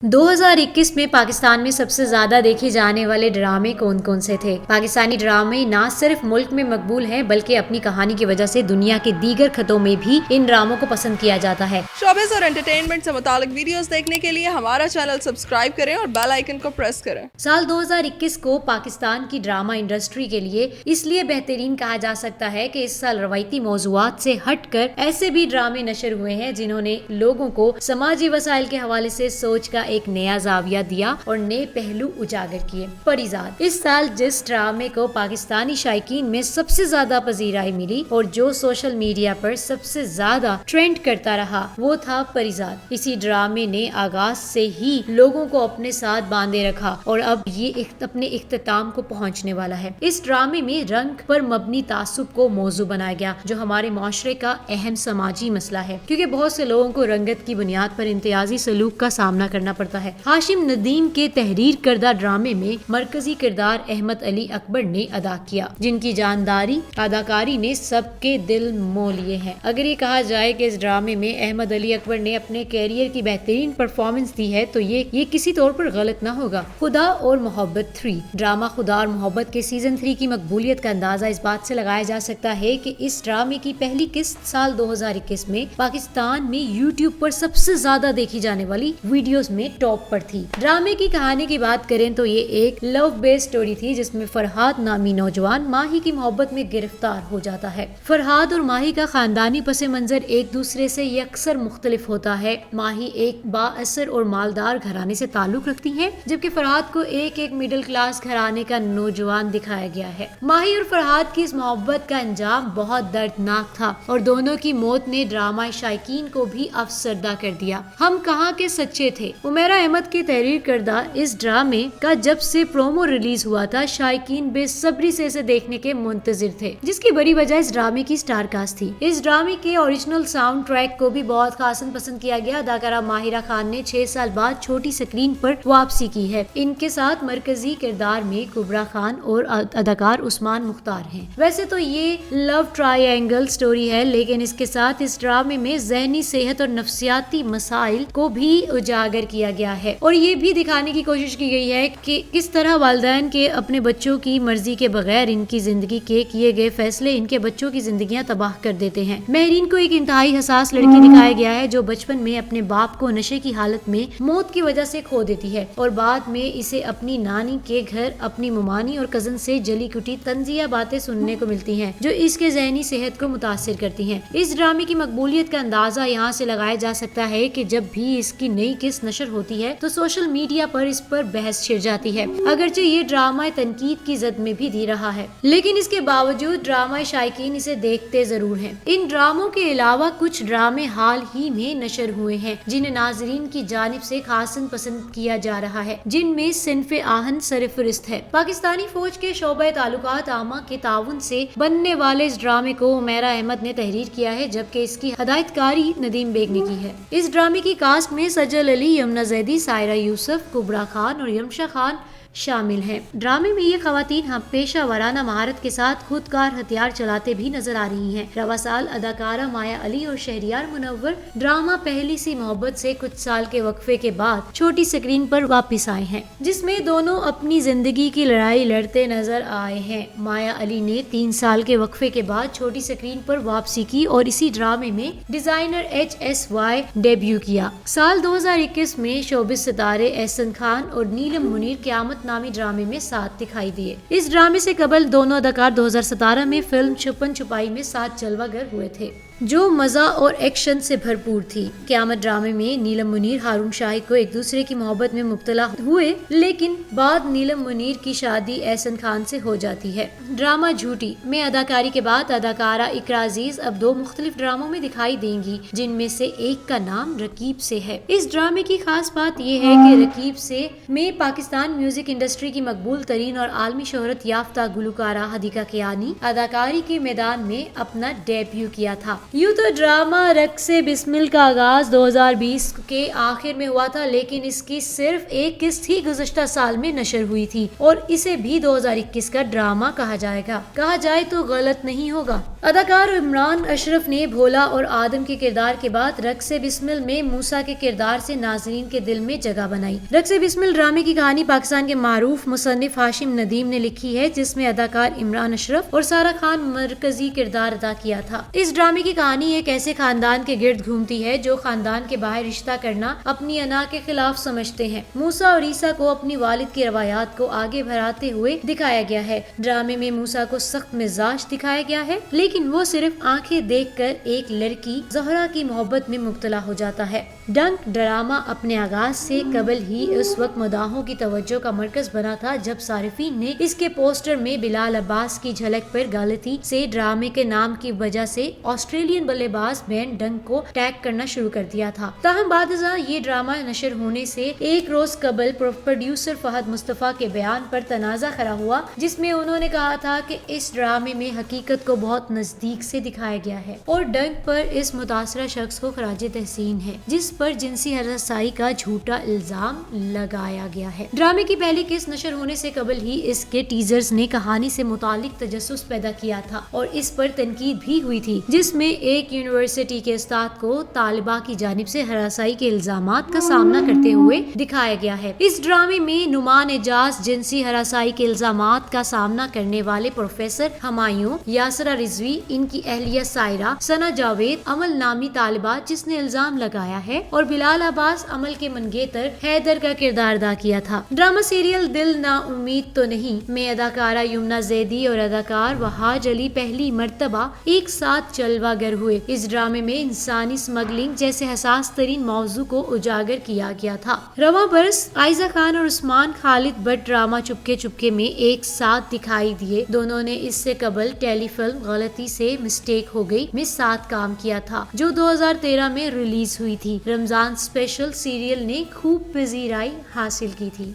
2021 में पाकिस्तान में सबसे ज्यादा देखे जाने वाले ड्रामे कौन कौन से थे? पाकिस्तानी ड्रामे न सिर्फ मुल्क में मकबूल हैं बल्कि अपनी कहानी की वजह से दुनिया के दीगर खतों में भी इन ड्रामों को पसंद किया जाता है। शोबिज़ और एंटरटेनमेंट से मुतालिक वीडियोस देखने के लिए हमारा चैनल सब्सक्राइब करें और बेल आइकन को प्रेस करें। साल 2021 को पाकिस्तान की ड्रामा इंडस्ट्री के लिए इसलिए बेहतरीन कहा जा सकता है कि इस साल रवायती मौज़ूआत से हटकर ऐसे भी ड्रामे नशर हुए हैं जिन्होंने लोगों को समाजी वसाइल के हवाले से सोच का एक नया जाविया दिया और नए पहलू उजागर किए। परिजात इस साल जिस ड्रामे को पाकिस्तानी शायकीन में सबसे ज्यादा पजीराई मिली और जो सोशल मीडिया पर सबसे ज्यादा ट्रेंड करता रहा वो था परिजात। इसी ड्रामे ने आगाज से ही लोगों को अपने साथ बांधे रखा और अब ये अपने इख्तिताम को पहुंचने वाला है। इस ड्रामे में रंग पर मबनी तासुब को मौजू बनाया गया जो हमारे माशरे का अहम समाजी मसला है, क्योंकि बहुत से लोगों को रंगत की बुनियाद पर इम्तियाजी सलूक का सामना करना पड़ता है। हाशिम नदीम के तहरीर करदा ड्रामे में मरकजी किरदार अहमद अली अकबर ने अदा किया, जिनकी जानदारी अदाकारी ने सबके दिल मोह लिए हैं। अगर ये कहा जाए कि इस ड्रामे में अहमद अली अकबर ने अपने कैरियर की बेहतरीन परफॉर्मेंस दी है तो ये किसी तौर पर गलत ना होगा। खुदा और मोहब्बत 3 ड्रामा खुदा और मोहब्बत के सीजन 3 की मकबूलियत का अंदाजा इस बात से लगाया जा सकता है कि इस ड्रामे की पहली किस्त साल 2021 में पाकिस्तान में यूट्यूब पर सबसे ज्यादा देखी जाने वाली वीडियोस में टॉप पर थी। ड्रामे की कहानी की बात करें तो ये एक लव बेस्ड स्टोरी थी जिसमें फरहाद नामी नौजवान माही की मोहब्बत में गिरफ्तार हो जाता है। फरहाद और माही का खानदानी पसे मंजर एक दूसरे से यकसर मुख्तलिफ होता है। माही एक बाअसर और मालदार घराने से ताल्लुक रखती है जबकि फरहाद को एक मिडिल क्लास घराने का नौजवान दिखाया गया है। माही और फरहाद की इस मोहब्बत का अंजाम बहुत दर्दनाक था और दोनों की मौत ने ड्रामा शायकीन को भी अफसरदा कर दिया। हम कहाँ के सच्चे थे। उमेरा अहमद की तहरीर करदा इस ड्रामे का जब से प्रोमो रिलीज हुआ था शायकीन बेसब्री से इसे देखने के मुंतजिर थे, जिसकी बड़ी वजह इस ड्रामे की स्टार कास्ट थी। इस ड्रामे के ओरिजिनल साउंड ट्रैक को भी बहुत खासन पसंद किया गया। अदाकारा माहिरा खान ने 6 साल बाद छोटी स्क्रीन पर वापसी की है। इनके साथ मरकजी किरदार में कुबरा खान और अदाकार उस्मान मुख्तार हैं। वैसे तो ये लव ट्रायंगल स्टोरी है, लेकिन इसके साथ इस ड्रामे में ज़हनी सेहत और नफ्सियाती मसाइल को भी उजागर किया गया है और ये भी दिखाने की कोशिश की गई है कि किस तरह वालिदैन के अपने बच्चों की मर्जी के बगैर इनकी जिंदगी के किए गए फैसले इनके बच्चों की जिंदगियां तबाह कर देते हैं। महरीन को एक इंतहाई हसास लड़की दिखाया गया है जो बचपन में अपने बाप को नशे की हालत में मौत की वजह से खो देती है और बाद में इसे अपनी नानी के घर अपनी मुमानी और कजन से जली कुटी तंजिया बातें सुनने को मिलती हैं जो इसके ज़हनी सेहत को मुतासिर करती हैं। इस ड्रामे की मकबूलियत का अंदाजा यहाँ से लगाया जा सकता है कि जब भी इसकी नई किस्त नशर होती है तो सोशल मीडिया पर इस पर बहस छिड़ जाती है। अगरचे ये ड्रामा तनकीद की जद में भी दे रहा है, लेकिन इसके बावजूद ड्रामा शायकीन इसे देखते जरूर हैं। इन ड्रामों के अलावा कुछ ड्रामे हाल ही में नशर हुए हैं जिन्हें नाजरीन की जानिब से खासन पसंद किया जा रहा है, जिनमें सिन्फ़े आहन सरफरिस्त है। पाकिस्तानी फौज के शोबे ताल्लुकात आमा के ताउन से बनने वाले इस ड्रामे को उमेरा अहमद ने तहरीर किया है जबकि इसकी हदायतकारी नदीम बेग ने की है। इस ड्रामे की कास्ट में सजल अली, यमुना जैदी, सायरा यूसुफ, कुबरा खान और यमशा खान शामिल हैं। ड्रामे में ये खवातीन हम पेशा वराना महारत के साथ खुदकार हथियार चलाते भी नजर आ रही हैं। रवा साल अदाकारा माया अली और शहरियार मुनव्वर ड्रामा पहली सी मोहब्बत से कुछ साल के वक्फे के बाद छोटी स्क्रीन पर वापस आए हैं, जिसमें दोनों अपनी जिंदगी की लड़ाई लड़ते नजर आए हैं। माया अली ने 3 साल के वक्फे के बाद छोटी स्क्रीन पर वापसी की और इसी ड्रामे में डिजाइनर HSY डेब्यू किया। साल 2021 में शोबिस सितारे एहसन खान और नीलम मुनीर क़यामत नामी ड्रामे में साथ दिखाई दिए। इस ड्रामे से कबल दोनों अदाकार 2017 में फिल्म छुपन छुपाई में साथ जलवागर हुए थे जो मजा और एक्शन से भरपूर थी। क़यामत ड्रामे में नीलम मुनीर हारून शाहिद को एक दूसरे की मोहब्बत में मुब्तला हुए, लेकिन बाद नीलम मुनीर की शादी एहसन खान से हो जाती है। ड्रामा झूठी में अदाकारी के बाद अदाकारा इकरा अजीज अब 2 मुख्तलिफ ड्रामों में दिखाई देंगी, जिनमें से एक का नाम रकीब से है। इस ड्रामे की खास बात यह है कि रकीब से में पाकिस्तान म्यूजिक इंडस्ट्री की मकबूल तरीन और आलमी शोहरत याफ्ता गुलकारा हदीका कियानी अदाकारी के मैदान में अपना डेब्यू किया था। यूं तो ड्रामा रक्से बिस्मिल का आगाज 2020 के आखिर में हुआ था, लेकिन इसकी सिर्फ एक किस्त ही गुज़श्ता साल में नशर हुई थी और इसे भी 2021 का ड्रामा कहा जाएगा। कहा जाए तो गलत नहीं होगा। اداکار عمران اشرف نے بھولا اور آدم کے کردار کے بعد رقص بسمل میں موسیٰ کے کردار سے ناظرین کے دل میں جگہ بنائی۔ رقص بسمل ڈرامے کی کہانی پاکستان کے معروف مصنف ہاشم ندیم نے لکھی ہے، جس میں اداکار عمران اشرف اور سارہ خان مرکزی کردار ادا کیا تھا۔ اس ڈرامے کی کہانی ایک ایسے خاندان کے گرد گھومتی ہے جو خاندان کے باہر رشتہ کرنا اپنی انا کے خلاف سمجھتے ہیں۔ موسیٰ اور عیسیٰ کو اپنی والد کی روایات کو آگے بڑھاتے ہوئے دکھایا گیا ہے۔ ڈرامے میں موسیٰ کو سخت مزاج دکھایا گیا ہے، لیکن وہ صرف آنکھیں دیکھ کر ایک لڑکی زہرا کی محبت میں مبتلا ہو جاتا ہے۔ ڈنک ڈرامہ اپنے آغاز سے قبل ہی اس وقت مداحوں کی توجہ کا مرکز بنا تھا جب صارفین نے اس کے پوسٹر میں بلال عباس کی جھلک پر غلطی سے ڈرامے کے نام کی وجہ سے آسٹریلین بلے باز بین ڈنک کو ٹیگ کرنا شروع کر دیا تھا۔ تاہم بعد ازاں یہ ڈرامہ نشر ہونے سے ایک روز قبل پروڈیوسر فہد مصطفیٰ کے بیان پر تنازع کھڑا ہوا، جس میں انہوں نے کہا تھا کہ اس ڈرامے میں حقیقت کو بہت نزدیک سے دکھایا گیا ہے اور ڈنک پر اس متاثرہ شخص کو خراج تحسین ہے جس پر جنسی ہراسائی کا جھوٹا الزام لگایا گیا ہے۔ ڈرامے کی پہلی قسط نشر ہونے سے قبل ہی اس کے ٹیزرز نے کہانی سے متعلق تجسس پیدا کیا تھا اور اس پر تنقید بھی ہوئی تھی، جس میں ایک یونیورسٹی کے استاد کو طالبہ کی جانب سے ہراسائی کے الزامات کا سامنا کرتے ہوئے دکھایا گیا ہے۔ اس ڈرامے میں نعمان اعجاز جنسی ہراسائی کے الزامات کا سامنا کرنے والے پروفیسر ہمایوں، یاسرہ رضوی، ان کی اہلیہ سائرہ، ثنا جاوید، عمل نامی طالبہ جس نے الزام لگایا ہے، اور بلال عباس عمل کے منگیتر حیدر کا کردار ادا کیا تھا۔ ڈرامہ سیریل دل نا امید تو نہیں میں اداکارہ یمنا زیدی اور اداکار وہاج علی پہلی مرتبہ ایک ساتھ جلوہ گر ہوئے۔ اس ڈرامے میں انسانی اسمگلنگ جیسے حساس ترین موضوع کو اجاگر کیا گیا تھا۔ رواں برس عائزہ خان اور عثمان خالد بٹ ڈرامہ چپکے چپکے میں ایک ساتھ دکھائی دیے۔ دونوں نے اس سے قبل ٹیلی فلم غلطی سے مسٹیک ہو گئی میں ساتھ کام کیا تھا، جو 2013 میں ریلیز ہوئی تھی۔ رمضان اسپیشل سیریل نے خوب پذیرائی حاصل کی تھی۔